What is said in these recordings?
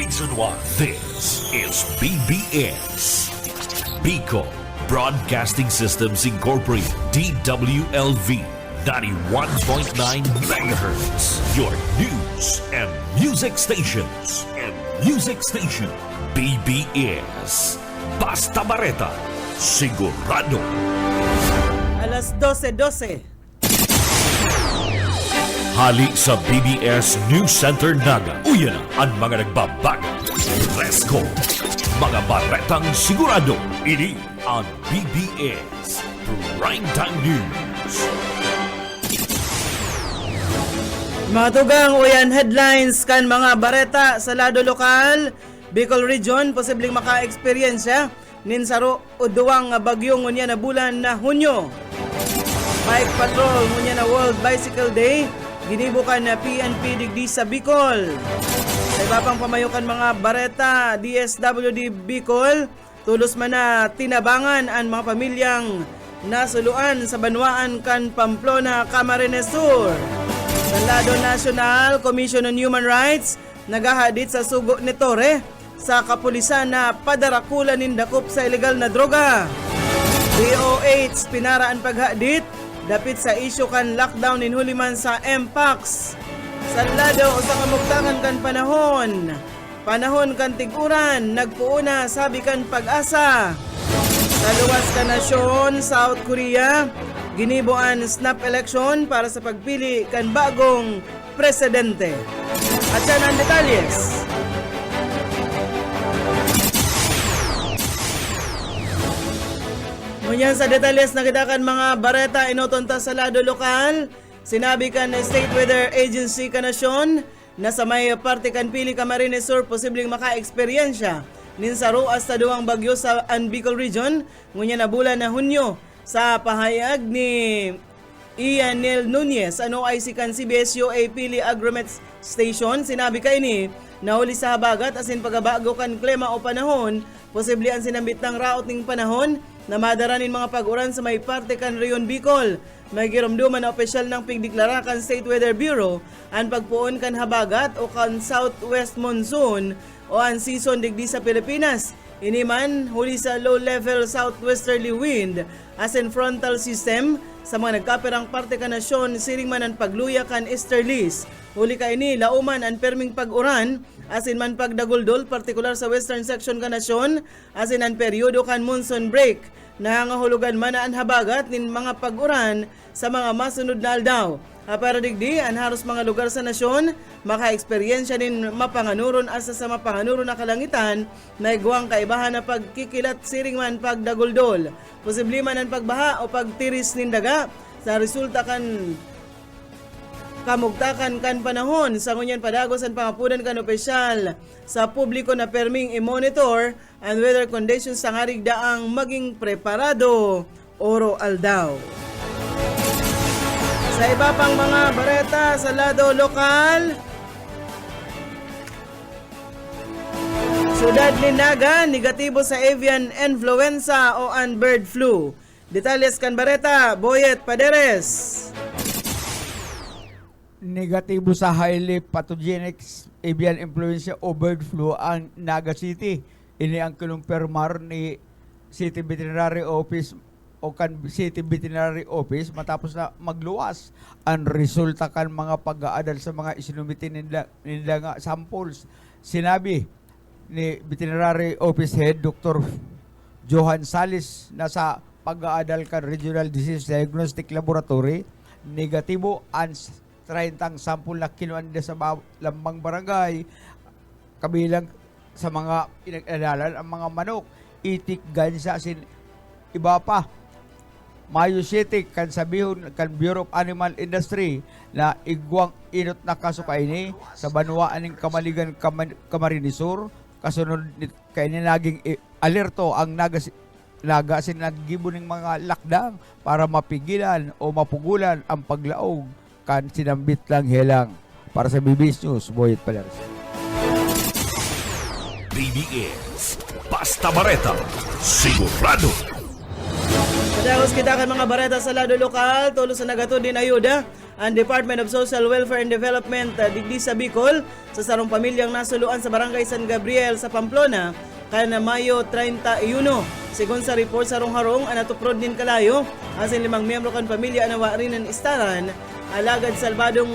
reason why this is BBS. Bicol Broadcasting Systems Incorporated, DWLV 91.9 megahertz. Your news and music stations. BBS. Basta Bareta. Sigurado. Alas 12:12. Hali sa BBS News Center Naga. Uyan na ang mga nagbabago. Fresco. Mga baretang sigurado. Ini ang BBS Primetime News. Matugang uyan headlines kan mga bareta sa lado lokal. Bicol Region posibleng maka-eksperyensya nin saro o duwang bagyo ngunya na bulan na Hunyo. Bike Patrol ngunya na World Bicycle Day. Ginibukan na PNP digdi sa Bicol. Sa iba pang pamayukan mga bareta, DSWD Bicol, tulos man na tinabangan ang mga pamilyang nasuluan sa Banwaan kan Pamplona, Camarines Sur. Sa lado national, Commission on Human Rights, nagahadit sa sugo ni Torre sa kapulisan na padarakulan nindakop sa ilegal na droga. DOH pinaraan paghadit dapit sa isyu kan lockdown in Huliman sa MPAX. Sa lado o sa kamugtangan kan panahon kan tiguran, nagpuuna sabi kan pag-asa. Sa luwas ka nasyon, South Korea, ginibuan snap election para sa pagpili kan bagong presidente. At yan ang detalyes. Ngunyan sa detalyes nakita kan mga bareta inotonta sa lado lokal, sinabi kan State Weather Agency kanasyon na sa may parte kan pili Camarines Sur posibleng maka-eksperyensya nin sa ruas sa duwang bagyo sa Bicol Region ngunya na bulan na Hunyo. Sa pahayag ni Ianel Nunez, OIC kan CBS-UA Pili Agromet Station, sinabi kay ni nahuli sa habagat asin pagabago kan klima o panahon, posible ang sinambit ng raot ning panahon na madaranin mga pag-uran sa may parte kan Rion Bicol. May giromduman na opisyal ng pigdeklara kan State Weather Bureau ang pagpuon kan habagat o kan southwest monsoon o ang season digdi sa Pilipinas. Iniman huli sa low-level southwesterly wind as in frontal system sa mga nagkapirang parte ka nasyon siring man ang pagluya kan easterlies. Huli ka ini lauman ang perming pag-uran as in man pagdaguldol partikular sa western section ka nasyon as in ang periodo kan monsoon break. Nangahulugan man na ang habagat nin mga pag-uran sa mga masunod na aldaw. Para digdi, ang haros mga lugar sa nasyon, maka-eksperyensya din mapanganuron asa sa mapanganuron na kalangitan na iguang kaibahan na pagkikilat siring man pagdaguldol. Posible man ang pagbaha o pagtiris nindaga sa resulta kan kamugtakan kan panahon sa ngunyan padagos ang pangapunan kan opisyal sa publiko na perming i-monitor ang weather conditions sa ngarigdaang maging preparado oro aldaw. Sa iba pang mga bareta sa lado lokal, siyudad ni Naga, negatibo sa avian influenza o ang bird flu. Detalles kan bareta, Boyet Paderes. Negatibo sa highly pathogenic avian influenza o bird flu ang Naga City. Ini ang kinumpirmar ni City Veterinary Office o kan City Veterinary Office matapos na magluwas ang resulta kan mga pag-aadal sa mga isinumitin nila nga samples. Sinabi ni Veterinary Office Head Dr. Johan Salis na sa pag-aadal kan Regional Disease Diagnostic Laboratory, negatibo ang 30 sample na kinuan sa lambang barangay kabilang sa mga pinag-aralan ang mga manok, itik, gansa, iba pa. Mayo City kan sabihon kan Bureau of Animal Industry na igwang inot na kaso kaini sa Banwaan ng Kamaligan Camarines Sur kasunod kaini naging alerto ang naga sinaggibo ng mga lakdang para mapigilan o mapugulan ang paglaog kan sinambit lang helang. Para sa BBS News, Boyet Paderes. BBS Basta Bareta. Sigurado. Padagos kita kan mga bareta sa lado lokal, tulo sa nagatod din ayuda ang Department of Social Welfare and Development digdi sa Bicol sa sarong pamilyang nasuluan sa Barangay San Gabriel sa Pamplona kana Mayo 31. Sigon sa report sa harong anatuprod din kalayo asin 5 miyembro kan pamilya anawa rin ng istaran alagad salbadong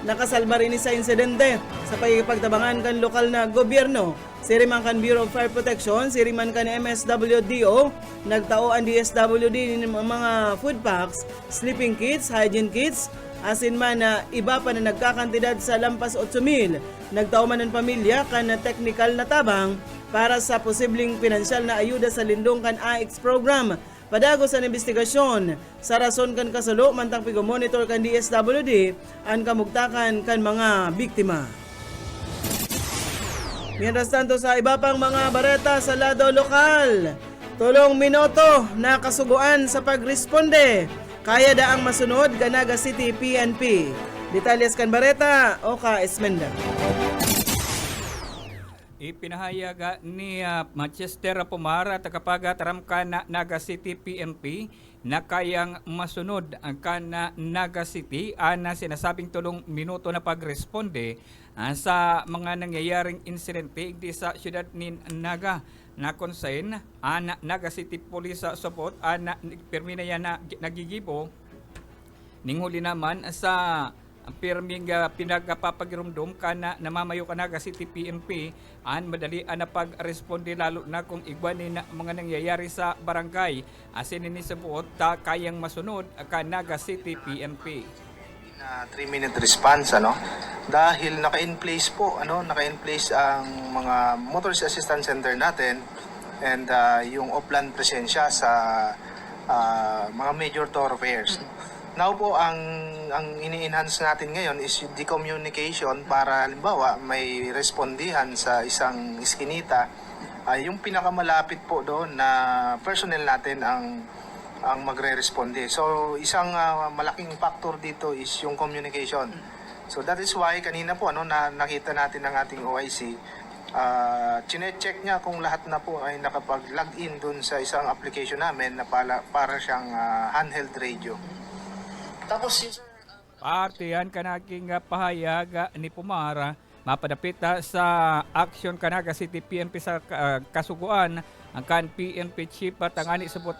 nakasalba rin sa insidente sa pagpagtabangan kan lokal na gobyerno. Siriman kan Bureau of Fire Protection, siriman kan MSWDO, nagtao ang DSWD ng mga food packs, sleeping kits, hygiene kits, asin man na iba pa na nagkakantidad sa lampas 8,000. Nagtao man ng pamilya kan technical na tabang para sa posibleng pinansyal na ayuda sa lindong kan AIX program. Padagos ang investigasyon sa rason kan kasulo mantang pigomonitor kan DSWD ang kamugtakan kan mga biktima. Mientras tanto sa iba pang mga bareta sa lado lokal, 3 minuto na kasuguan sa pagresponde. Kaya daang masunod Ganaga City PNP. Detalyes kan bareta o ka Esmenda. Ipinahayag ni Manchester Pumara tagapaga taramka na Naga City PNP na kayang masunod ang kana Naga City na sinasabing 3 minuto na pagresponde sa mga nangyayaring insidente di sa siyudad ni Naga na konsen Naga City Police Support na permina yan na nagigibo ninghuli naman sa pirming pinagpapagirumdum kana namamayo ka Naga City PNP madali na pagresponde lalo na kung igwanin na mga nangyayari sa barangay asin ni sa buot kayang masunod ka Naga City PNP. 3-minute response dahil naka-in place po naka-in place ang mga motorist assistance center natin and yung offline presensya sa mga major thoroughfares. Now po ang ini-enhance natin ngayon is the communication para halimbawa may respondihan sa isang iskinita yung pinakamalapit po doon na personnel natin ang magre-responde. So isang malaking factor dito is yung communication. So that is why kanina po na nakita natin ng ating OIC chine-check niya kung lahat na po ay nakapag-log in doon sa isang application namin na para siyang handheld radio. Tapos Parte yan kanaking pahayag ni Pumara mapadapit sa action kanaga City PNP sa kasuguan ang kan PNP chief tangani subot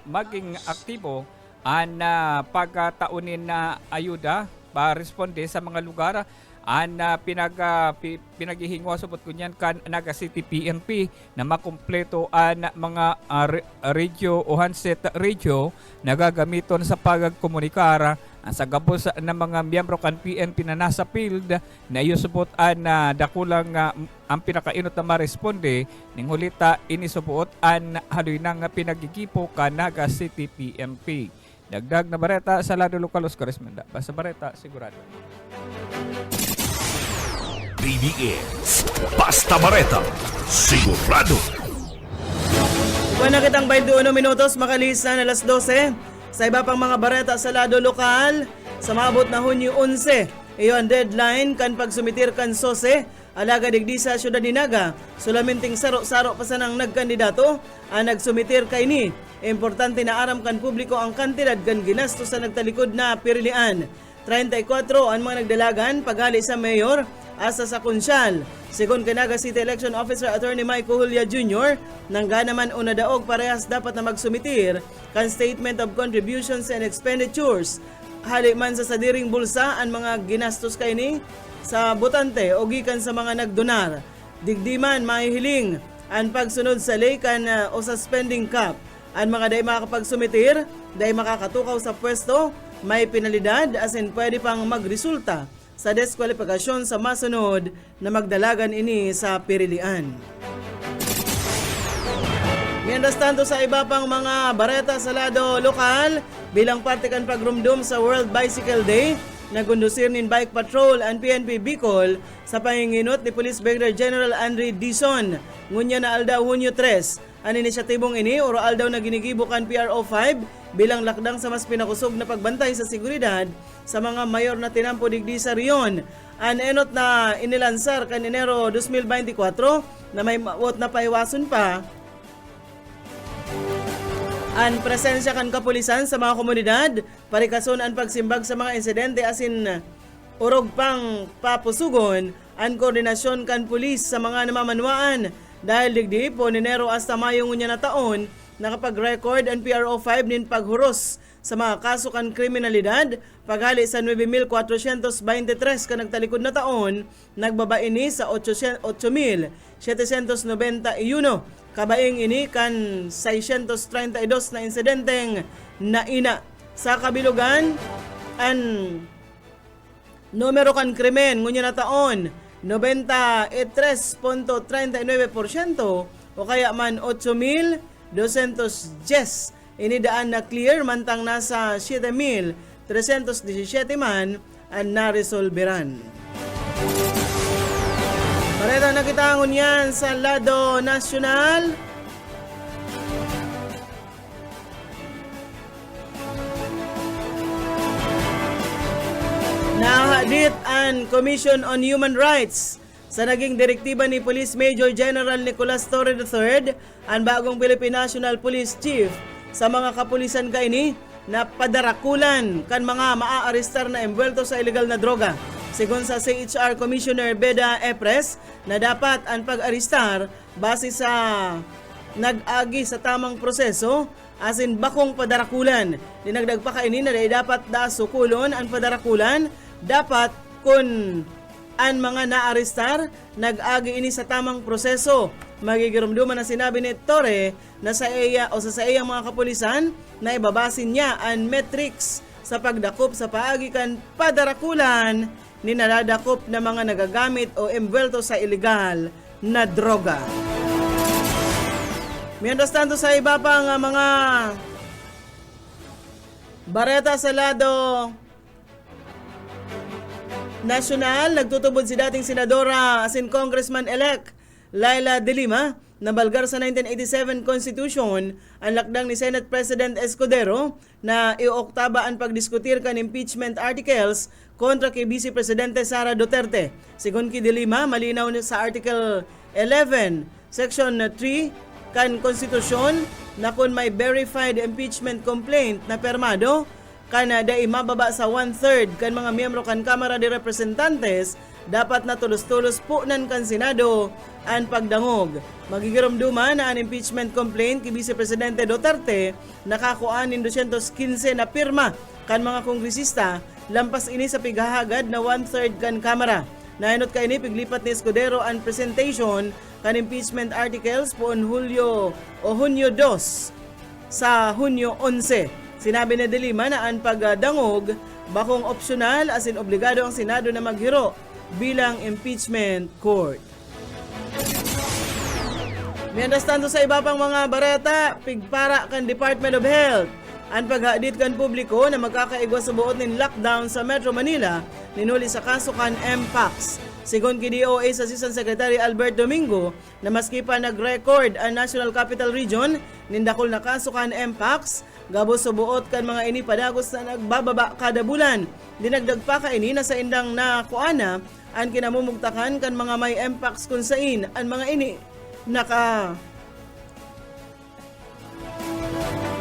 maging aktibo ang pagkataunin na ayuda para responde sa mga lugar pinagihingwa subot kunyan kan Naga City PNP na makumpleto ang mga radio o handset radio na gagamiton sa pagkomunikara sa gabos ng mga miyembro kan PNP na nasa field na iusubot na dakulang ang pinakainot na maresponde ning hulita inisubot ang haloy ng pinagigipo kan Naga City PNP. Dagdag na bareta sa lado lokal Oscar Esmenda. Basta bareta sigurado. BBS Basta Bareta sigurado. Buwan na kitang 21 minutos makalisa na alas 12 sa iba pang mga bareta sa lado lokal sa maabot na Hunyo 11. Iyon deadline kan pagsumitir kan sose alaga digdi sa syudad ni Naga. Sulaminting saro-saro pa sa nang nagkandidato ang nagsumitir kay ni. Importante na aram kan publiko ang kantidad kan ginasto sa nagtalikod na pirilian. 34 ang mga nagdalagan pagali sa mayor asa sa konsyal. Sigon kay Naga City Election Officer Attorney Mike Julia Jr., nangga naman una daog parehas dapat na magsumitir kan Statement of Contributions and Expenditures. Hali man sa sadiring bulsa ang mga ginastos kay ni sa botante o gikan sa mga nagdonar. Digdi man mahihiling ang pagsunod sa lay kan o sa spending cap. Ang mga day makakapagsumitir, day makakatukaw sa pwesto, may penalidad as in pwede pang magresulta sa diskwalifikasyon sa masunod na magdalagan ini sa pirilian. Mientras tanto sa iba pang mga bareta sa lado lokal, bilang parte kan pagrumdum sa World Bicycle Day, nagkondusir nin bike patrol ang PNP Bicol sa panginginot ni Police Brigadier General Andre Dizon. Ngunya na aldaw Hunyo 3. Ang inisyatibong ini, oro aldaw na ginigibo kan PRO 5 bilang lakdang sa mas pinakusog na pagbantay sa seguridad sa mga mayor na tinampo digdi sa riyon. Ang enot na inilansar kan Enero 2024 na may mawot na paiwason pa An presensya kan kapulisan sa mga komunidad, parikason ang pagsimbag sa mga insidente asin urog pang papusugon ang koordinasyon kan pulis sa mga namamanwaan dahil digdi po Enero hasta Mayo ngunya na taon nakapag-record ang PRO5 nin paghuros sa mga kaso kan kriminalidad paghali sa 9,423 ka nagtalikod na taon nagbabae ni sa 8,791 kabaing ini kan 632 na insidenteng naina sa kabilugan an numero kan krimen ngunya na taon 93.39% o kaya man 8,210 inidaan na clear mantang nasa 7,317 man ang naresolberan. Pareta na kitangon yan sa lado nasyonal. Nahadit ang Commission on Human Rights sa naging direktiba ni Police Major General Nicolas Torre III, ang bagong Philippine National Police Chief, sa mga kapulisan kaini na padarakulan kan mga maaarestar na embwelto sa illegal na droga. Sigon sa CHR Commissioner Beda Epres na dapat ang pag-arestar base sa nag-agi sa tamang proseso asin bakong padarakulan. Dinagdag pa kaini na dapat da sukulon ang padarakulan dapat kun ang mga naarestar nag-agi ini sa tamang proseso. Magigirumduman na sinabi ni Torre na sa iya o sa iyang mga kapulisan na ibabasin niya ang metrics sa pagdakop sa paagi kan padarakulan ni naladakop na mga nagagamit o embwelto sa illegal na droga. Mientras tanto sa iba pang mga bareta sa lado nasyonal, nagtutubod si dating senadora asin congressman-elect Laila De Lima na balgar sa 1987 Constitution ang lakdang ni Senate President Escudero na ioktaba ang pagdiskutir kan impeachment articles kontra kay Vice Presidente Sara Duterte. Sigon ki De Lima, malinaw sa Article 11, Section 3 kan konstitusyon na kung may verified impeachment complaint na permado kana dai mababa sa 1/3 kan mga miyembro kan Kamara de Representantes, dapat na tulos-tulos po nan kan Senado ang pagdangog. Magigirumduman na ang impeachment complaint kay Vice Presidente Duterte nakakuan nin 215 na pirma kan mga kongresista, lampas ini sa pighahagad na 1/3 kan Kamara. Nainot ka ini piglipat ni Escudero ang presentation kan impeachment articles po on Hunyo 2 sa Hunyo 11. Sinabi ni De Lima na ang pagdangog bakong opsyonal asin obligado ang Senado na maghiro bilang impeachment court. Mientras tanto sa iba pang mga bareta, pigpara kan Department of Health ang paghadit kan publiko na magkakaigwa sa buot nin lockdown sa Metro Manila ninuli sa kaso kan Mpox. Sigon ki DOA sa Assistant Secretary Albert Domingo na maski pa nag-record ang National Capital Region nindakol na kaso kan Mpox, gabos subuot kan mga ini padagos na nagbababa kada bulan. Dinagdag pa ka ini na sa indang na kuana ang kinamumugtakan kan mga may Mpox kung sain ang mga ini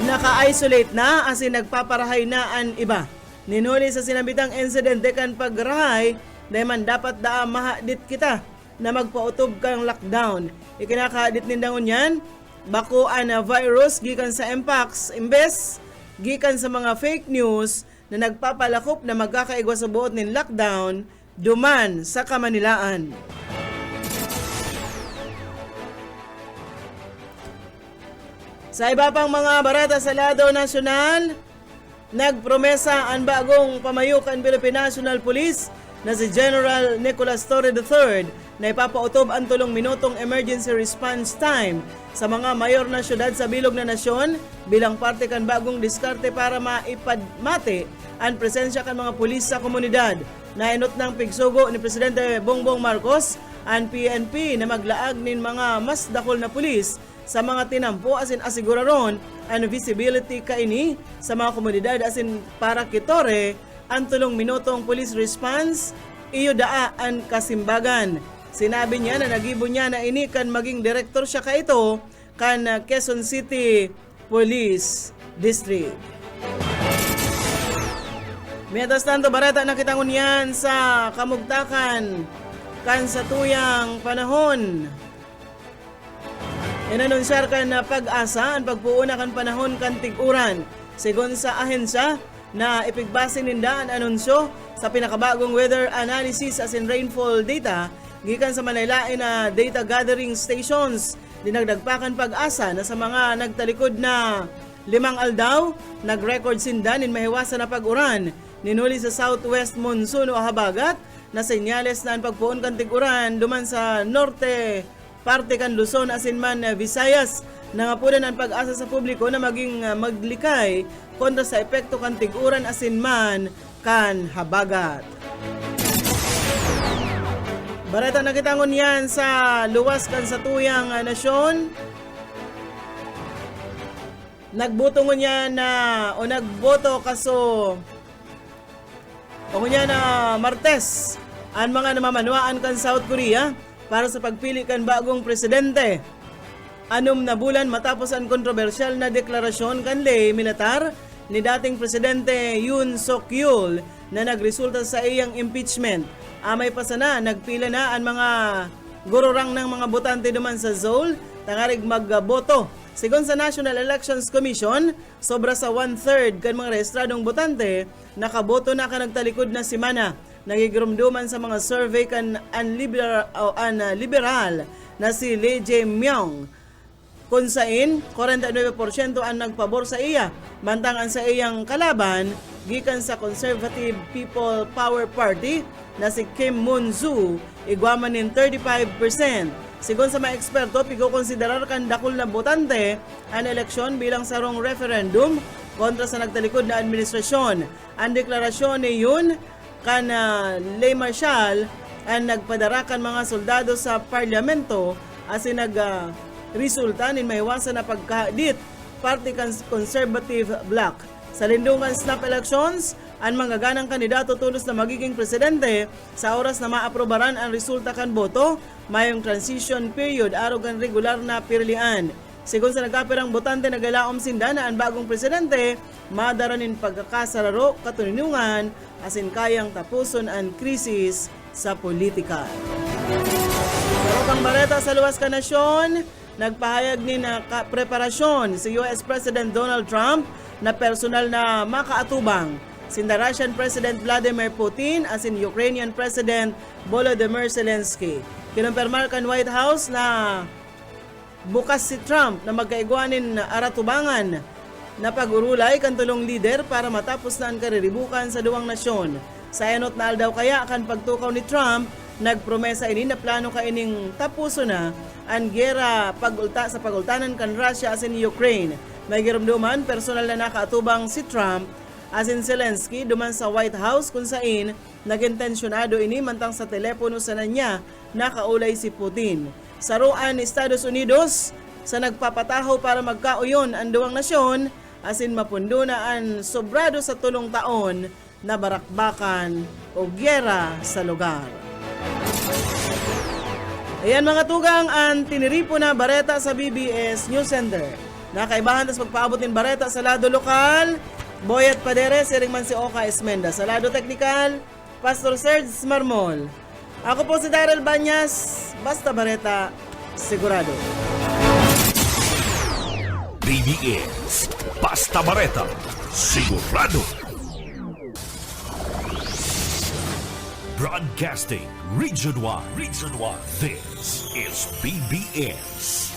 naka-isolate na asin nagpaparahay na ang iba. Ninuli sa sinabitang insidente kan pagrahay dahil dapat mahadit kita na magpautob kang lockdown. Ikinakahadit nindangon yan bako na virus gikan sa Mpox imbes gikan sa mga fake news na nagpapalakop na magkakaigwa sa buot nin lockdown duman sa Kamanilaan. Sa iba pang mga barata sa lado nasyonal, nagpromesa ang bagong pamayok ang Philippine National Police na si General Nicolas Torre III na ipapautob ang 3 minutong emergency response time sa mga mayor na syudad sa bilog na nasyon bilang parte kan bagong diskarte para maipadmate ang presensya kan mga pulis sa komunidad. Nainot ng pigsugo ni Presidente Bongbong Marcos ang PNP na maglaag nin mga mas dakol na pulis sa mga tinampo asin asiguraron ang visibility kaini sa mga komunidad asin para kitore ang 3 minutong police response iyo daa ang kasimbagan. Sinabi niya na nagibo niya na ini kan maging direktor siya kaito kan Quezon City Police District. Mientras tanto, bareta na kitangunyan sa kamugtakan kan sa tuyang panahon. Inanunsyar kan na pag-asa ang pagpuuna kan panahon kan tiguran. Sigon sa ahensya na ipigbase ninda ang anunsyo sa pinakabagong weather analysis as in rainfall data gikan sa manaylain na data gathering stations. Dinagdagpakan pag-asa na sa mga nagtalikod na 5 aldaw, nag-record sindan in mahiwasan na pag-uran. Ninuli sa southwest monsoon o habagat na senyales na ang pagpuon kan tiguran duman sa norte parte kan Luzon asin man Visayas. Nangapunan ang pag-asa sa publiko na maging maglikay kontra sa epekto kan tiguran asin man kan habagat. Bareta na kitangon yan sa luwas kan sa tuyang nasyon. Nagboto niya na o nagboto kaso o niya na Martes ang mga namamanwaan kan South Korea para sa pagpili kan bagong presidente. 6 na bulan matapos ang kontrobersyal na deklarasyon kan ley militar ni dating presidente Yoon Suk Yeol na nagresulta sa iyang impeachment. Amay pa sana, nagpila na ang mga gururang ng mga botante duman sa Seoul, tangarig magboto. Sigon sa National Elections Commission, sobra sa 1/3 kan mga rehistradong botante, nakaboto na ka nagtalikod na simana. Nagigurumduman sa mga survey kan liberal na si Lee Jae-myung. Kung sain, 49% ang nagpabor sa iya, mantang ang sa iyang kalaban, gikan sa Conservative People Power Party na si Kim Moon-soo, igwaman nin 35%. Sigon sa mga eksperto, pigkukonsiderar kan dakul na botante ang eleksyon bilang sarong referendum kontra sa nagtalikod na administrasyon. Ang deklarasyon ni Yoon kan Ley Marshal ang nagpadarakan mga soldado sa parlamento asin resulta nin maiwasan na pagkadit party kan conservative bloc. Sa lindungan snap elections, ang mga ganang kandidato tulos na magiging presidente sa oras na maaprobaran ang resulta kan boto, mayong transition period araw kan regular na pirilian. Sigon sa nagkapirang botante nagalaom sinda na ang bagong presidente, madaranin pagkakasararo katuninungan asin kayang tapuson ang krisis sa politika. Sarokang bareta sa luwas ka nasyon, nagpahayag ni na preparasyon si US President Donald Trump na personal na makaatubang sinda Russian President Vladimir Putin asin Ukrainian President Volodymyr Zelensky. Kinumpirmar kan White House na bukas si Trump na magkaigwanin aratubangan na pag-urulay kan tulong lider para matapos na ang kariribukan sa duwang nasyon. Sa enot na aldaw kaya kan pagtukaw ni Trump, nagpromesa ini na plano kaining tapuso na ang gera pagulta sa pagultanan kan Russia asin Ukraine. May giramduman personal na nakaatubang si Trump asin Zelensky duman sa White House kung sain nagintensyonado ini mantang sa telepono sa nanya nakaulay si Putin. Saruan ni Estados Unidos sa nagpapataho para magkauyon ang duwang nasyon asin mapundo na ang sobrado sa tulong taon na barakbakan o gyera sa lugar. Ayan mga tugang ang tiniripo na bareta sa BBS News Center. Nakaibahan tas magpaabot ng bareta sa lado lokal, Boyet Padere, siring man si Oka Esmenda. Sa lado teknikal, Pastor Serge Marmol. Ako po si Daryl Banyas, basta bareta, sigurado. BBS, basta bareta, sigurado. Broadcasting region-wide. This is BBS.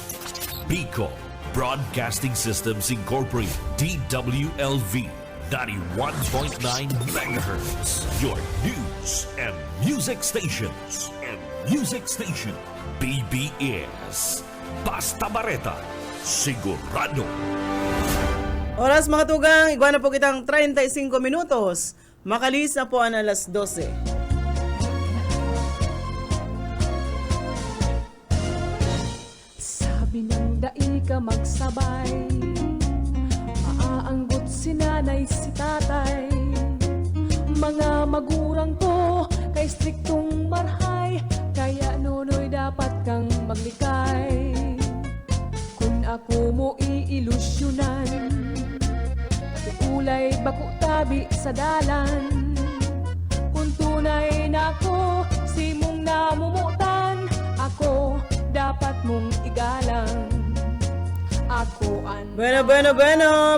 Bicol Broadcasting Systems Incorporated. DWLV 91.9 MHz. Your news and music stations. BBS. Basta bareta, sigurado. Oras mga tugang, igwa na po kitang 35 minutos. Makalis na po ang alas 12. Sabi ng dai ka magsabay, maaanggot si nanay si tatay. Mga magurang ko kay striktong marhay, kaya nunoy dapat kang maglikay. Kung ako mo iilusyonan, bako tabi sa dalan. Kung tunay na ako, si mong namumutan, ako dapat mong igalang. Ako ang Bueno.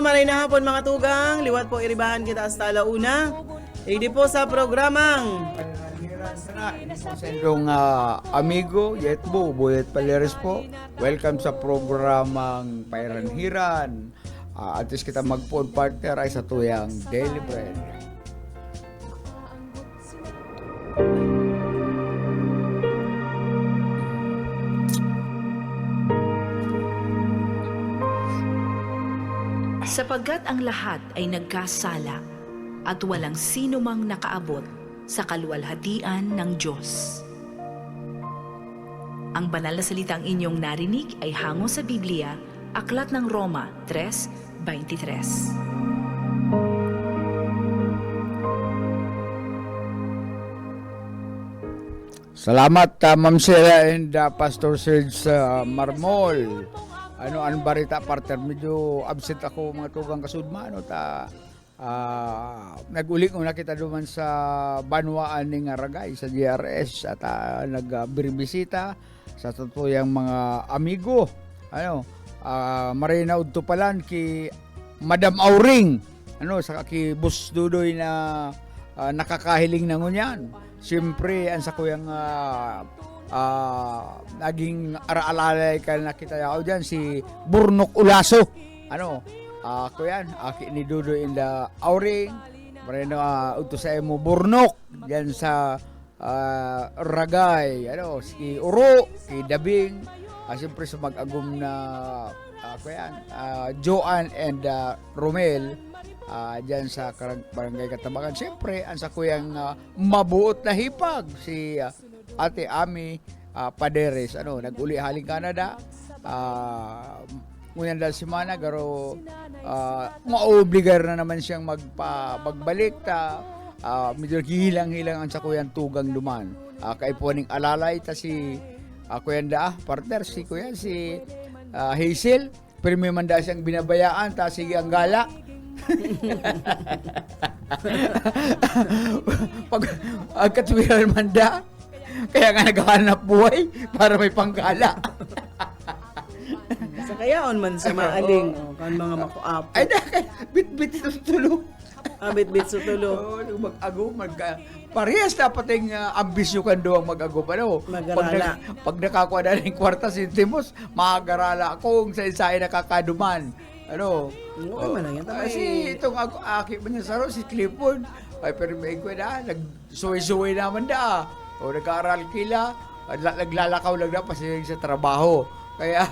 Maray na hapon mga tugang. Liwat po iribahan kita hasta alauna. Hindi po sa programang Sa inyong amigo, Yetbo, Boyet Paleres po. Welcome sa programang Pairanhiran. At least kita mag-phone partner ay sa tuyang Daily Bread. Sapagkat ang lahat ay nagkasala at walang sino mang nakaabot sa kaluwalhatian ng Diyos. Ang banal na salitang inyong narinig ay hango sa Biblia, Aklat ng Roma 3:23. Salamat Ma'am Sheila and Pastor Serge Marmol. Ang barita partner, medyo absent ako mga tugang kasudma nag-uling una kita duman sa Banwaan ni Ragay sa GRS at nagbirbisita sa tutuyang mga amigo. Marinaud to palan ki Madam Auring sa ki Bus Dudoy na nakakahiling na ngunyan. Siyempre ang sa kuyang naging araalalay ka na kita yao dyan si Burnok Ulaso. Kuyan, aki ni Dudo in the Auring. Marino uto sa emo Burnok dyan sa Ragay. Si Uro, si Dabing. Siyempre sa mag-agum na Joan and Romel dyan sa Barangay Katabakan. Siyempre, ang sa kuyang mabuot na hipag si Ate Ami Paderes. Nag-uli haling Canada. Ngunyan dahil si Mana, garo maobligar na naman siyang magbalik medyo hilang-hilang ang sa kuyang tugang duman. Kaipuaning alalay si kuyan partner, si kuyan si Hazel, pero may manda siyang binabayaan, sige ang gala. Pag agkatwiran manda, kaya nga naghahanap buhay para may panggala. sa kayaon man sa maaling kan mga makuapo. Ay bit-bit tutulog. Bit sutulo. Mag-ago, parehas dapat yung ambisyo kan doang mag-ago. Mag-arala. Pag nakakuha na ng kwarta sentimos, mag-arala akong sa isay nakakaduman. Okay man lang yan. Kasi itong aki man niya saro, si Clifford, ay pero may ko na, nagsuway-suway naman da. Nag-aaral kila, naglalakaw lang na kasi sa trabaho. Kaya,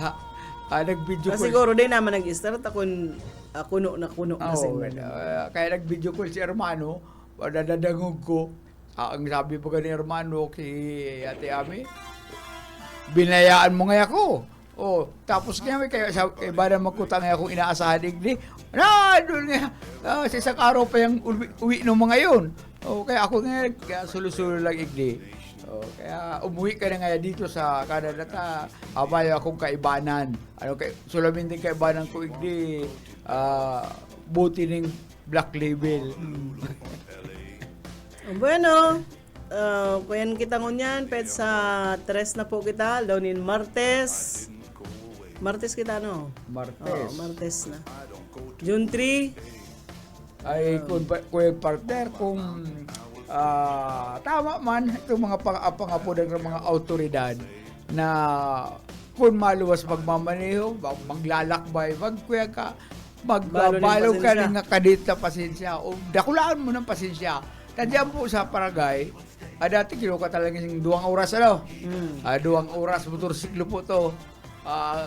nag-video call. Siguro din naman nag-start kuno na kasi. Kaya nag-video call si Hermano, dadadangog ko. Ang sabi po ni Hermano kay Ate Ami, binayaan mo nga ako. Tapos kaya may kay bada magkutang nga akong inaasahan igdi. Doon nga, sa isang araw pa yung uwi ng mga yun. Kaya ako nga, sulo-sulo lang igdi. Kaya umuwi ka na nga dito sa Canada abayo akong kaibanan. Sulamin din kaibanan ko igdi, buti ng Black Label. Bueno, kuyan kita ngunyan, pet sa tres na po kita, launin Martes kita Martes na. June 3, Ay kung partner, kung tama man itong mga pangapo ng mga autoridad na kung maluwas magmamaneho, maglalakbay, magbalo ka ng kadit na pasensya o dakulaan mo ng pasensya. Tandyan po sa Paragay, dati kinuha talaga yung 2 oras 2 oras motorsiklo po to.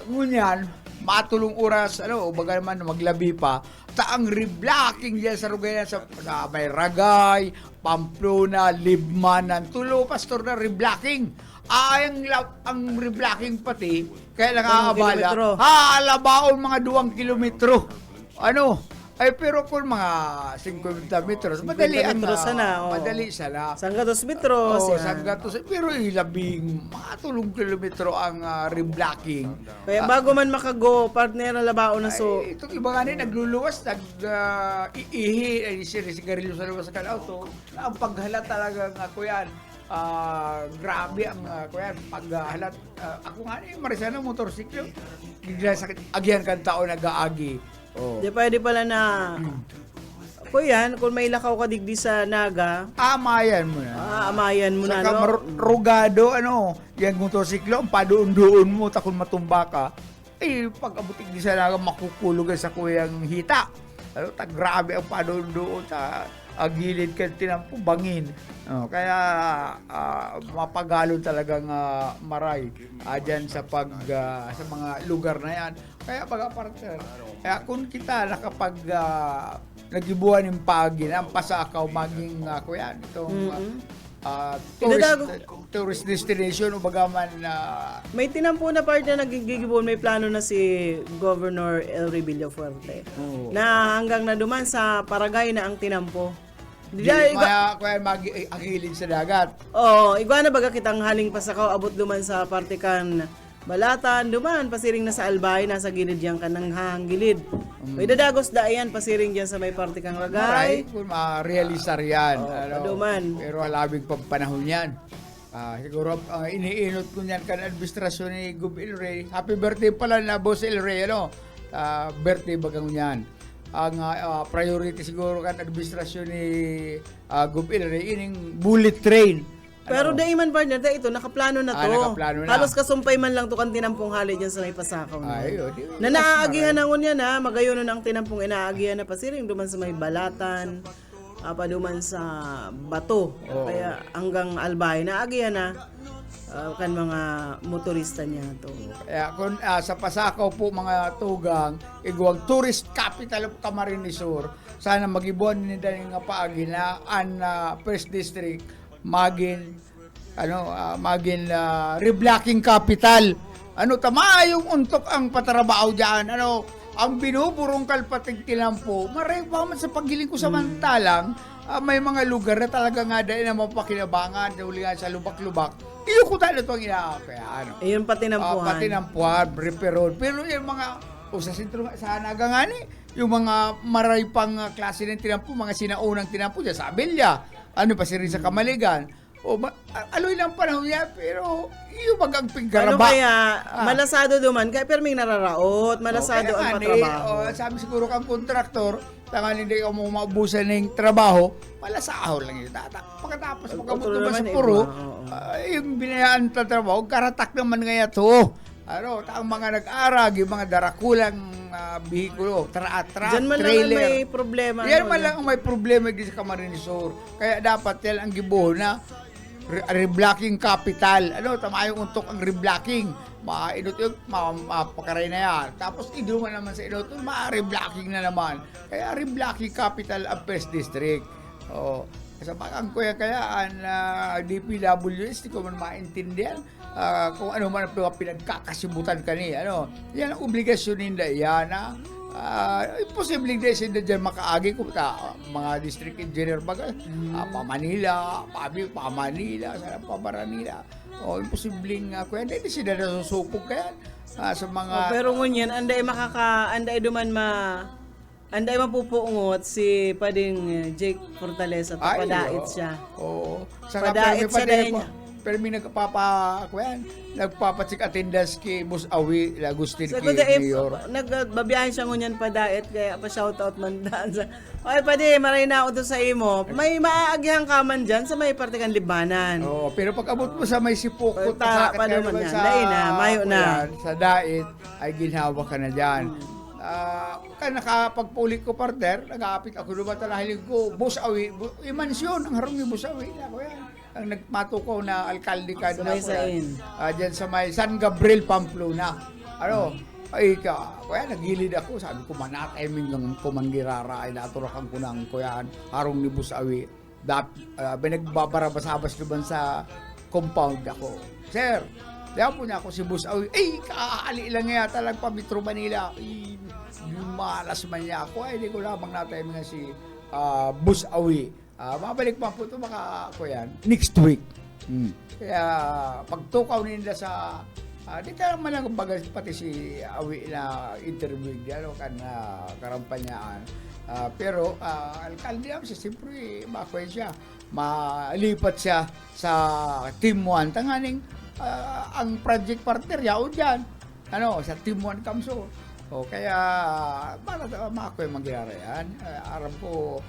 Ngunyan, matulong oras, baga naman maglabi pa, taang reblocking diyan sa Rugay sa may Ragay, Pamplona, Libmanan, tulo pastor na reblocking. Ang reblocking pati, kaya lang aabala, alabaon mga 2 kilometro. Ay, pero kung mga 50 metros, madali 50 metros sana, oo. Madali sana. Sanggatos metros. Oo, yan. Sanggatos. Pero ilabing mga 3 kilometro ang reblocking. Kaya bago man makago, partner na labao na so. Ay, itong iba nga nagluluwas, iihi, ay sinisigarilyo sa luwas ng auto. Ang paghalat talaga nga ko yan. Grabe ang kuya paghalat. Ako nga marisana motorsiklo. Bigla sakit. Agyan kan tao nag-aagi. Oh. Di pwede pala na kuyan, kung may lakaw ka digdi sa Naga, Amayan mo na. amayan mo na, Saka no? rugado, yung motorsiklo, ang padoon-doon mo, takon matumba ka, pag abutik di sa naga, makukulugan sa kuyang hita. Grabe ang padoon-doon sa gilid ka tinampo, bangin. Kaya mapagalo talagang maray dyan sa sa mga lugar na yan. Kaya partner, kaya kung kita nakapag nagibuhan ng pagin, ang pasakaw maging kuyan, itong tourist destination o bagaman May tinampo na partner nagigibon, may plano na si Governor El Villafuerte na hanggang naduman sa Paragay na ang tinampo. kuya mag-agilid sa dagat. Oo, igwa na baga kitang haling pasakaw, abot duman sa partikan Balatan, duman, pasiring na sa Albay, nasa gilid yan ka ng hangilid. May dadagos da yan, pasiring dyan sa may partikan Ragay. Maray, kung ma-realisar yan. paduman. Pero halabing panahon yan. Siguro, iniinot ko niyan kan administrasyon ni Gub El Rey. Happy birthday pala na Boss El Rey, birthday bagang yan. Ang priority siguro kan administrasyon ni Gub El Rey, ining bullet train. Pero da iman partner, da ito, nakaplano na to. Nakaplano na. Halos kasumpay man lang to kan tinampong hali dyan sa may pasakaw. Di- Na naaagihan na ngun yan ha, magayon ang tinampong inaagihan na pasiring duman sa may Balatan, paduman sa Bato. Kaya hanggang Albay, naagihan na kan mga motorista niya to. Kaya kung sa Pasakaw po mga tugang, iguang tourist capital of Camarines Sur, sana mag-ibuan nila nga paagi na ang First District maging reblocking capital. Tama yung untok ang patrabaho diyan. Ang binuburong kalpating tinampo, maray pa man sa paggiling ko samantalang may mga lugar na talaga nga dahil na mapakinabangan, uli nga sa lubak-lubak. Iyo ko tayo ito ang inaakaya. Ayun pati nampuhan. Patinampuhan, reperon. Pero yung mga, sa sentro, sa Naga nga yung mga maray pang klase ng tinampo, mga sinaunang tinampo dyan, sa Abelya, pa si Risa Kamaligan. Aloy lang panahon niya, pero yung bagang pinggaraba. Kaya, malasado duman, kaya perming nararaot, malasado ang patrabaho. Sabi siguro kang kontraktor, tangan hindi ka mo maubusan ng trabaho, malasaho lang yun. Pagkatapos pagkabot naman sa puro, yung binayaan na trabaho, karatak naman ngayon to. Ang mga nag-arag, yung mga darakulang bihikulo, truck, Diyan man lang trailer. may problema. Yan man lang ang may problema dito sa Camarines Sur. Kaya dapat yan ang gibuho na reblocking capital. Tama yung untok ang reblocking. Mainot yung mapakaray na yan. Tapos iduman naman sa inot, ma-reblocking na naman. Kaya reblocking capital ang First District. Sa pagkang kuya kaya ang DPWS, di ko man maintindihan kung ano man ang pinagkakasimutan ka ni. Yan ang obligasyon nila yan. Imposible din sila dyan makaagi kung mga district engineer baga, pa Manila, pa Manila, pa Maranila. Imposible nga kuya, hindi sila nasusupog kaya sa mga... pero ngunyan, anday duman anday mapupuungot si Pading Jake Fortaleza at padait siya. Oo. Saka Padait siya dahil niya. Pero may nagpapatsik attendance kay Boss Awi Agustin So, kay kundi Mayor. nagbabiyahe siya ngunyan padait, kaya pa-shoutout man daan sa... Oy, pwede, maray na ako sa imo. May maaagihan ka man dyan sa may partikan Libanan. Pero pag abot mo sa may sipukot, Paano man yan? Dahil na, mayo na. Sa dait, ay ginhawa ka na dyan. Nakapagpulik ko partner, nag-aapit ako naman talahilig ko, Boss Awi, imansyon, ang harong ni Boss Awi. Ang nagmatukaw na alkalde ka Sa may sain. Diyan sa may San Gabriel, Pamplona. Kaya nagilid ako, sabi ko, timing ng kumanggirara, ay naturakan ko ng kuyan, harong ni Boss Awi. Nagbabarabasabas naman sa compound ako. Sir, Kaya po niya ako si Boss Awi. Kaali lang yata lang pa Metro Manila. Malas man niya ako. Hindi ko lamang natayimingan si Boss Awi. Mabalik pa po ito ako yan. Next week. Kaya pagtukaw nila sa di ka naman lang kumbaga pati si Awi na interview diyan kan karampanyaan. Pero alkalde naman siya, siyempre makuha siya. Malipat siya sa Team 1. Tanganing ang project partner yaon dyan. Sa Team 1 Kamso. Kaya para makuha mangyari yan. Aram ko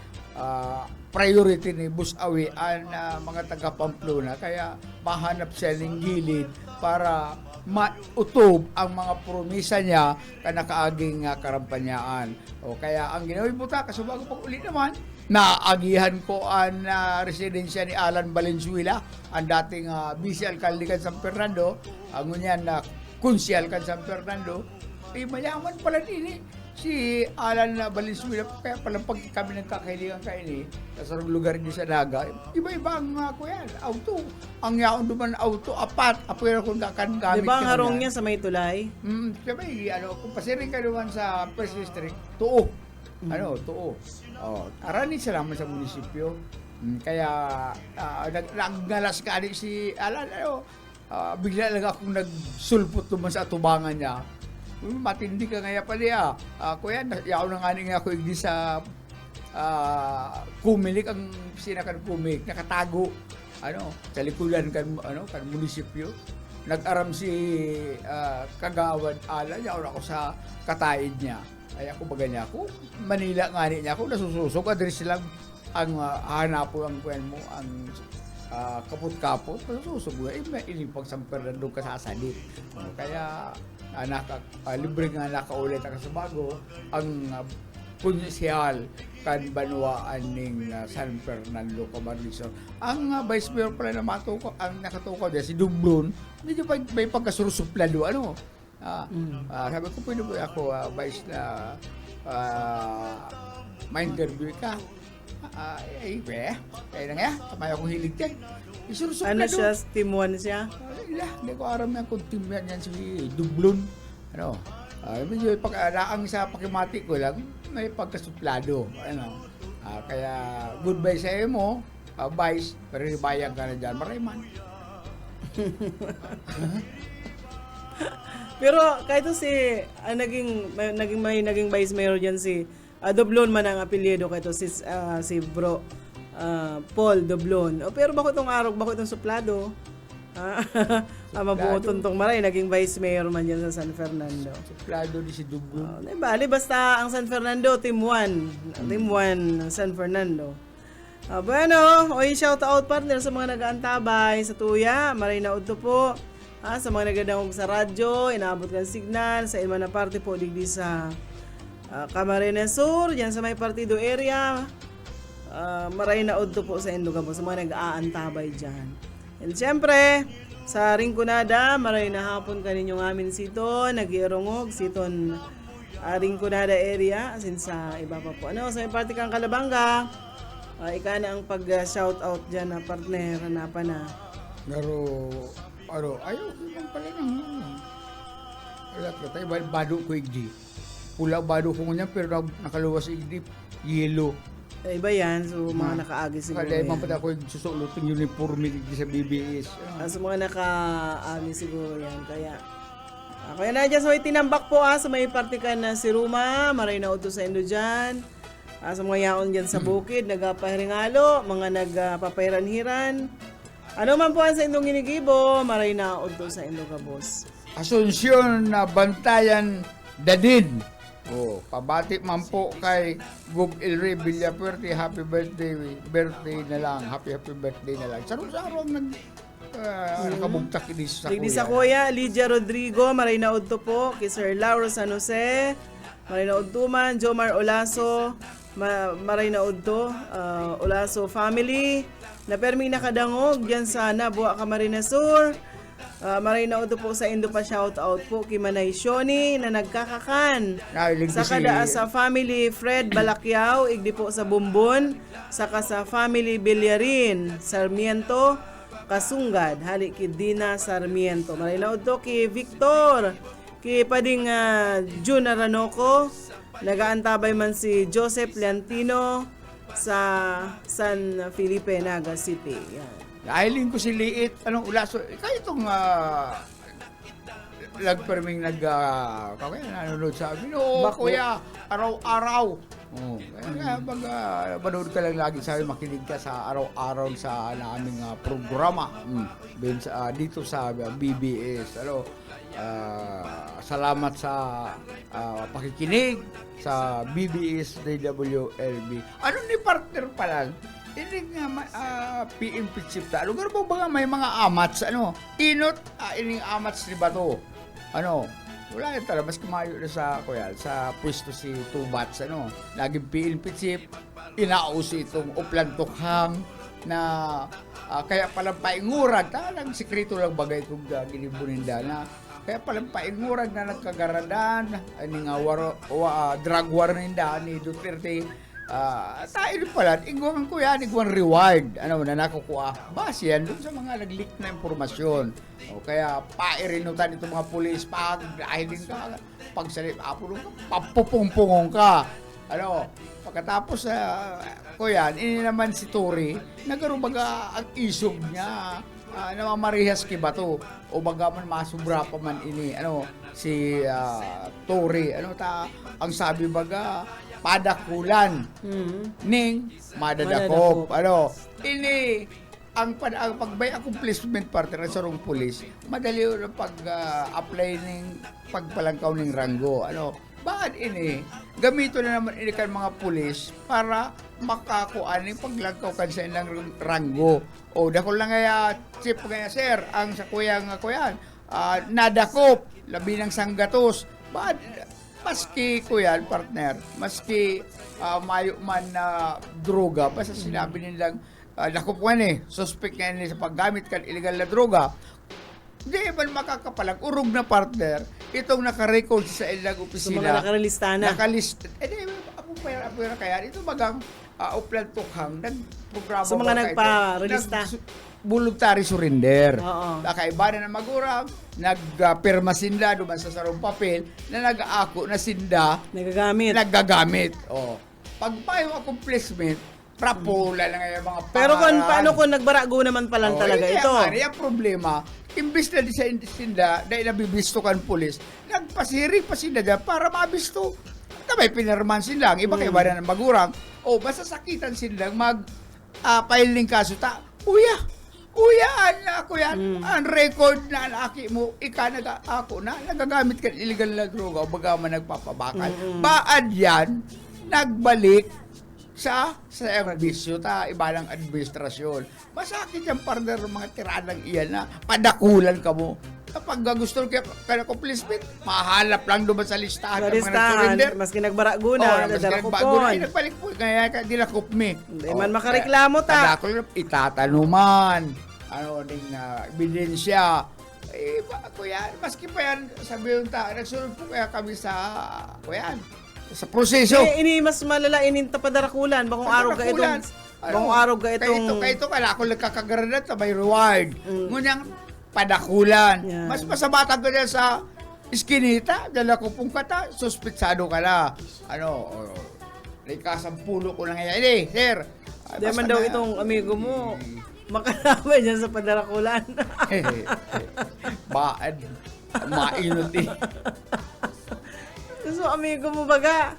priority ni Boss Awi ang mga taga Pamplona. Kaya mahanap siya ng gilid para mautob ang mga promisa niya kanakaaging karampanyaan. Kaya ang ginawa buta, kasubago pag uli naman, naagihan ko ang residensya ni Alan Valenzuela, ang dating vice alcalde kan San Fernando, ang ngunyan na konsyal kan San Fernando. Mayaman pala din si Alan Valenzuela, kaya palang pag kami nagkakailangan kaini sa lugar niyo sa Naga, iba-iba ang ko yan, auto. Ang yaon duman auto, apat, apero kung kakan gamit. Diba ang harong niya sa may tulay? Sabi, kung pasirin ka naman sa First District, tuo. Tuo. Arani siya naman sa munisipyo. Kaya, naggalas ka si Alan, bigla lang akong nagsulpot naman sa atubangan niya. Matindi ka ngaya pa niya. Kuya, yaw na nga nga ako hindi sa kumilik ang sinakan kumik, nakatago. Sa likuran kan munisipyo. Nag-aram si Kagawad Alan, yaw na ako sa kataid niya. Ay ako baga niya ako, Manila nga niya ako, nasususok, address lang ang hanapo ang kuyan mo, ang kaput-kaput, nasususok mo, may inipag San Fernando kasasalit. Kaya, libre nga nakaulit ang kasabago ang konsyal kan banwaan ng San Fernando Camarines. Ang vice mayor pala na ang nakatukaw niya si Dublon, medyo may pagkasurusuplado sabi ko pwede po ako vice na ma-interview ka. Kaya na nga, kamay akong hilig dyan. Isurusuplado. Ano siya, Team 1 siya? Hindi ko aram yan kung team yan si Dublon. Medyo ang sa pakimati ko lang, may pagkasuplado. Kaya goodbye sa iyo mo, vice, pero bayang ka na dyan, marayman. Pero kahit si naging vice mayor diyan si Doblon man ang apelyido kahit si Bro Paul Doblon. Pero bako itong suplado. Mabuoton tong maray naging vice mayor man diyan sa San Fernando. Suplado di si Dublon. Bali basta ang San Fernando Team 1. Team 1 San Fernando. Bueno, shout out partner sa mga nag-aantabay sa tuya. Maray na udto po. Sa mga nagadangog sa radyo, inaabot ng signal, sa ilman na parte po, digdi sa Camarines Sur, dyan sa may partido area, maray na udto po sa Indogabo, sa mga nag-aantabay dyan. And syempre, sa Rinconada, maray na hapon kaninyong amin sito, nag-iarongog, siton Rinconada area, asin sa iba pa po. Sa may parte kang Kalabanga, ika na ang pag-shout out dyan na partner, hanapan na. Pero, ayaw lang pala nang wala ka tayo, bado ko igdi. Pula bado ko niya, pero nakaluwas igdi, yellow. Iba yan, so mga nakaagi siguro Kaya yan. mapata ko susulotin uniform igdi sa BBS. So mga nakaagi siguro yan, kaya na dyan, so itinambak po sa may partikan na si Ruma, maray na uto sa Indo dyan. Sa mga yaon dyan sa bukid, nagpahiringalo, mga nagpapairan-hiran. Ano man po ang sa Indong Ginigibo, maray na udto sa Indong Kabos. Asunsyon na Bantayan Dadid. Pabati man po kay Gub Elre Villapuerte, happy birthday na lang. Happy birthday na lang. Sarong-sarong nakabugtak ini sa Digdi sa kuya, Lydia Rodrigo, maray na udto po. Kay Sir Lauro San Jose, maray na udto man. Jomar Olaso, maray na udto. Olaso family. Na permi nakadangog dyan sa Nabua Camarines Sur. Maray na udto po sa Indo pa shout out po kay Manay Shoni na nagkakakan. Sa kada sa family Fred Balakyaw, igdi po sa Bumbon. Saka sa family Bilyarin, Sarmiento. Kasungad, hali ki Dina Sarmiento. Malinaw to ki Victor, ki pading June Aranoco, nagaantabay man si Joseph Leantino sa San Felipe, Naga City. Yan. Dahilin ko si Liit, anong ulaso, kaya itong nagperming kaya nanonood sa amin, Bako. kuya, araw-araw. Kaya pag manood ka lang lagi sa amin, makinig ka sa araw-araw sa naming programa dito sa BBS. Salamat sa pakikinig sa BBS DWLB. Ano ni partner pa lang? Hindi nga PMP chip ta. Lugar mo ba may mga amats? Ining amats ni Bato. Wala yun talaga. Mas kumayo na sa pwesto si Tubats. Laging PNP chip. Inauso itong uplantukhang na kaya palang paingurag. Talagang sekreto lang bagay itong ginibuninda na kaya palang paingurag na nagkagaradan. Drug war ninda ni Duterte. Tayo pala, igwang ko yan, igwang reward, na nakukuha. Base yan doon sa mga nag-leak na impormasyon. Kaya pairinutan itong mga pulis, dahil din ka, pagsalip, papupumpungong ka. Pagkatapos ko yan, ini naman si Tori, nagkaroon baga ang isog niya, namamarihas ki Bato, o baga man masubra pa man ini, si Tori, ang sabi baga, padakulan ning madadakop. Ini ang pagbay accomplishment partner sa rong pulis, madali yung pag-apply ng pagpalangkaw ng ranggo. Bakit ini? Gamito na naman ini kan mga pulis para makakuan ng paglangkaw kan sa ilang ranggo. O dako lang nga chief nga sir, ang sa kuyang nadakop, labi ng sanggatos. Bakit? Maski kuyan, partner, maski mayo man na droga, basta sinabi nilang nakupuan suspect nga sa paggamit kan illegal na droga, hindi man makakapalag, urog na partner, itong nakarecord sa ilang opisina. So mga nakarelista na. Nakalist. Apura kaya, ito bagang uplantukhang, nagprograma. So mga nagpa-relista. Voluntary surrender. Oo. Nakaiba na magulang, nagpirma sinda duman sa sarong papel na nag-aako na sinda nagagamit. Pagpayo accomplishment, prapula lang yung mga pangalan. Pero paano kung nagbarago naman pa lang talaga ito? Yung problema, imbis na di sa sinda, dahil nabibisto kan pulis, nagpasiring pa sinda dyan para mabisto. May pinarman silang, iba kayo ba na ng magurang, basta sakitan silang mag-filing kaso, ako yan, ang record na laki mo, nagagamit ka illegal na droga o baga man nagpapabakal. Baad yan, nagbalik sa bisyo, iba ng administrasyon. Masakit yung partner ng mga tiradang iyan na padakulan ka mo. Kapag gusto ka accomplishment, mahalap lang doon sa listahan ng mga nag-surrender. Maski nagbarago na, nagbalik po, kaya dilakop me. Hindi man makareklamo ta. Padakol, itatanuman, ebidensya. Maski pa yan, sabi yung nagsunod po kaya kami sa proseso. Ini mas malala ininta padarakulan, bakong araw ka itong, Kaya ito, kala ko nagkakagaradan sa may reward. Ngunyang, padakulan. Yan. Mas masabatan ko dyan sa iskinita, dala ko pong kata, suspitsado ka na. Nakasampulo ko na ngayon. Sir. Di man daw itong amigo mo, makalabay dyan sa padarakulan. Baad. Mainot So, amigo mo baga.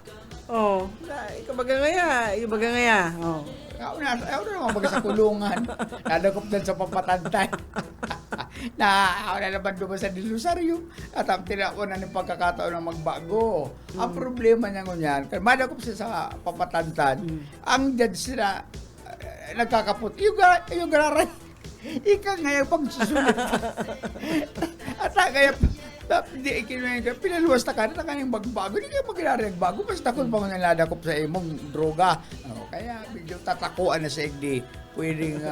Ikaw baga ngaya. Ako na naman baga sa kulungan. Nadakop dyan sa papatantay. Ako na naman doon sa dilusaryo. At ang tinako na ng pagkakataon ng magbago. Ang problema niya ngunyan, madakop siya sa papatantan, ang judge sila nagkakapot. Yung gararay. Ika ngayon pagsusulit. At ngayon, pinaluwas na ka na kanyang magbago. Hindi kayo maglalari nagbago. Basta kung pa mga nadakop sa imong droga. Kaya medyo tatakuan na sa igdi. Pwedeng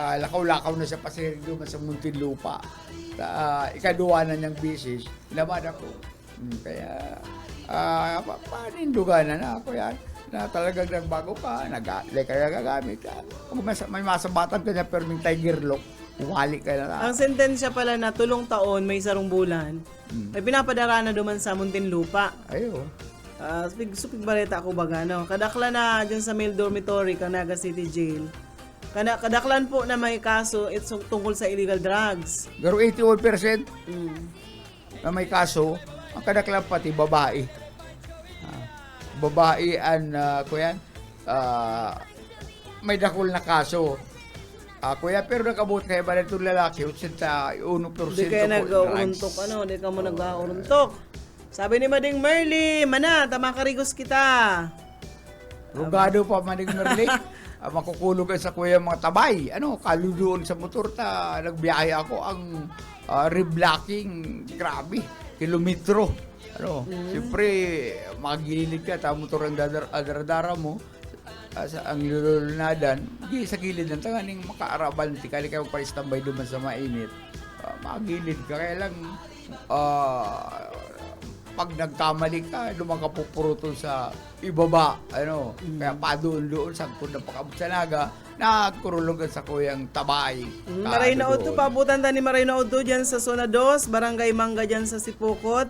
lakaw-lakaw na sa pasirigyo sa Muntinlupa. Ikaduwa na niyang bisis. Lamad ako. Kaya paninduganan na ako yan. na talagang nagbago ka, nag-alay ka, nagagamit ka. Kung may masabatan ka niya pero may tiger lock, wali ka na. Ang sentensya pala na tulong taon, may sarong bulan, may pinapadara na duman sa Muntinlupa. Ayo. Supig balita ako baga, no? Kadaklan na dyan sa male dormitory, Canaga City Jail. Kadaklan po na may kaso tungkol sa illegal drugs. Pero 81% na may kaso, ang kadaklan pati babae. Babae kuya, may dakol na kaso. Kuya, pero nakabot kayo ba itong lalaki? 81% Hindi kayo nag-uuntok, Hindi ka mo nag-uuntok. Sabi ni Mading Merly, mana, tamakarigos kita. Rugado pa Mading Merly. Makukulog sa kuya mga tabay. Kaludoon sa motor nagbiyahe ako ang reblocking, grabe, kilometro. Siyempre, magilid ka, motor ang daradara mo, ang lulunadan, sa gilid ng tanganing makaaraban, tikali kayo pa-istambay duman sa mainit. Magilid ka, kaya lang, pag nagkamali ka, lumang ka pupurutol sa ibaba, kaya pa doon sa kung napakabot sa naga, nagkurulog sa kuyang tabay. Maray na Oto, pabutan ni Maray na Oto dyan sa Zona 2, Barangay Mangga dyan sa Sipukot.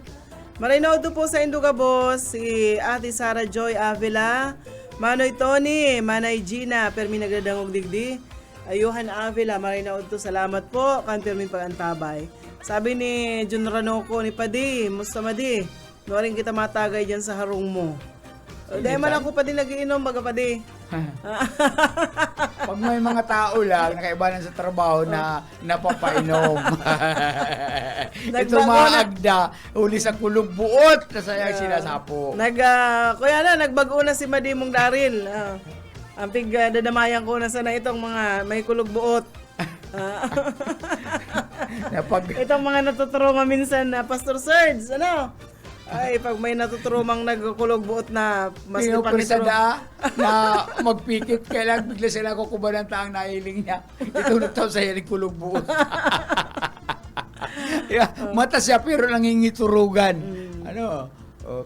Maray na Oto po sa Induga Boss, si Ate Sara Joy Avila, Manoy Tony, Manay Gina, Permi nagdadangog digdi, Ayuhan Avila, Maray na Oto, salamat po, kan Permi pagantabay. Sabi ni Jun Ranoco ni Padi, musta Madi? Nuwaring kita matagay dyan sa harong mo. Dahil man ako Padi nagiinom, baga Padi. Pag may mga tao lang, nakaibanan sa trabaho na napapainom. Ito mga agda, uli sa kulog buot na sayang sinasapo. Kuya na, nagbago na si Madi mong Daril. Ang dadamayan ko na sana itong mga may kulog buot. Itong mga natutruma minsan na Pastor Serge, Ay, pag may natutrumang nagkulog buot na mas pinuprisada na magpikit, kailan bigla sila kukubanan taang nailing niya. Ito sa hiling kulog buot. Mata siya pero nangingiturugan.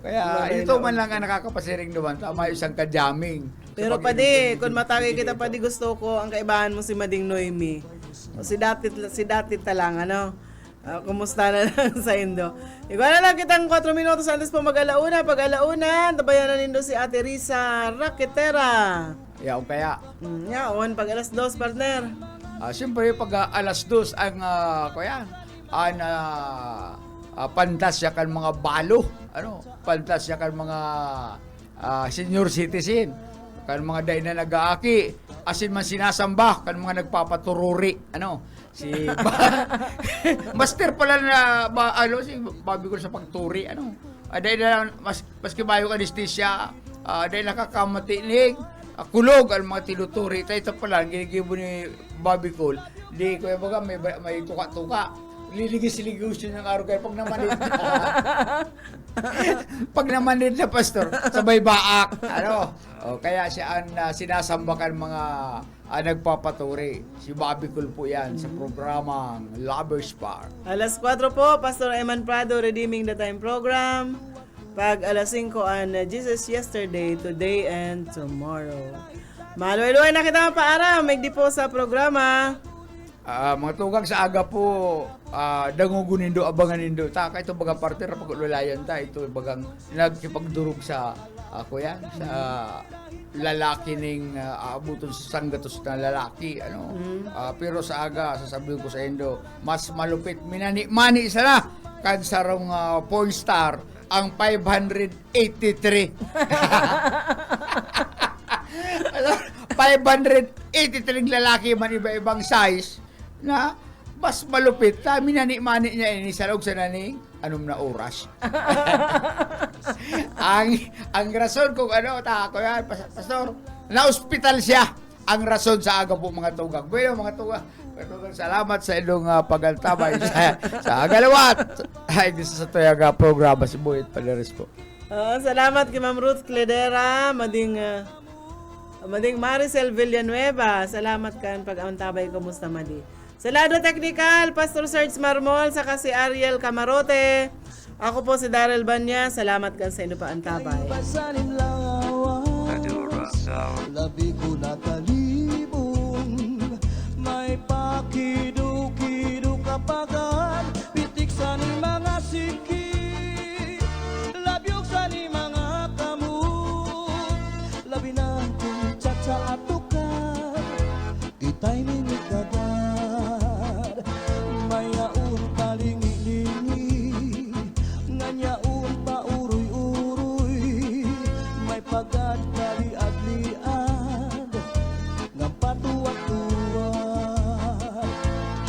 Kaya ito man lang ang nakakapasiring naman. Tama isang kadyaming. Pero Padi, kung matagay kita Padi, gusto ko ang kaibahan mo si Mading Noemi. Si Datit talang, kumusta na lang sa Indo. Ikaw na lang kitang 4 minutos antes po mag-alauna. Pag alauna, tabayanan nindo si Ate Risa Raquetera. Yaw kaya. Yaon, pag alas 2, partner. Siyempre, pag alas 2 ang pantasya kan mga balo. Pantasya kan mga senior citizen. Kan mga day na nag-aaki. Asin man sinasamba. Kan mga nagpapatururi. Si master pala na si Bobby ko sa pagturi dahil na maski bayo anesthesia dahil nakakamatinig kulog ang mga tinuturi ito pala ginigibo ni Bobby Cole di ko baga may tuka-tuka liligis-ligis yun ng araw kaya pag namanid na pastor sabay baak kaya siya ang sinasambakan mga nagpapaturi. Si Bobby Cole po yan sa programang Lovers Bar. Alas 4 po, Pastor Eman Prado, Redeeming the Time program. Pag alas 5 ang Jesus Yesterday, Today, and Tomorrow. Maluay-luay na kita paara, may di po sa programa. Mga tugang sa aga po, dangugunindo, abanganindo. Taka ito bagang partner na pag-ululayan ta. Ito bagang nagkipagdurog sa sa lalaki ning aabuton sa sanggatos na lalaki. Pero sa aga, sasabihin ko sa Indo, mas malupit. Mani isa na. Kansarong porn star, ang 583. 583 lalaki man iba-ibang size na mas malupit. Minani-mani niya ini sa loob sa naning na oras. ang rason kung pastor, na-hospital siya. Ang rason sa aga po mga tugang. Bueno, mga tugang, salamat sa inyong pagantabay sa Agalawat. Ay, gusto sa tuyaga programa si Boyet Paleres po. Salamat kay Ma'am Ruth Cledera, mading Maricel Villanueva. Salamat kan pag-antabay, kumusta Madi. Sa lado technical, Pastor Serge Marmol, saka si Ariel Camarote. Ako po si Daryl Banya. Salamat kan sa inyo pa antabay. Labi ko na talibong, may pakido-kido kapagan, pitik sa ni mga siki, labyog sa ni mga kamot, labi na kung tsatsa at tukar, kita'y minikagad, mayaon palingi-lingi, nganyaon pa uroy-uroy, may pagad kaliad-liad, ng patuwat-tuwat.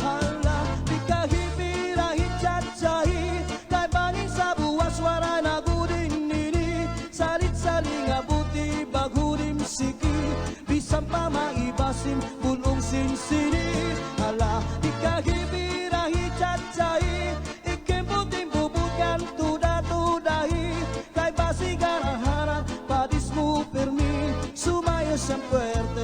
Hala, di kahipirahin tsatsahi, kay bangin sa buwas wara na gudin nini, salit-saling abuti baghudim siki, bisan pa maibasim bulong sinsini. Hala, di kahipirahin tsatsahi, ikemputin bubukan tuda-tudahi, kay basigan ang harap, padis mo permi, sumayo siyang puerta.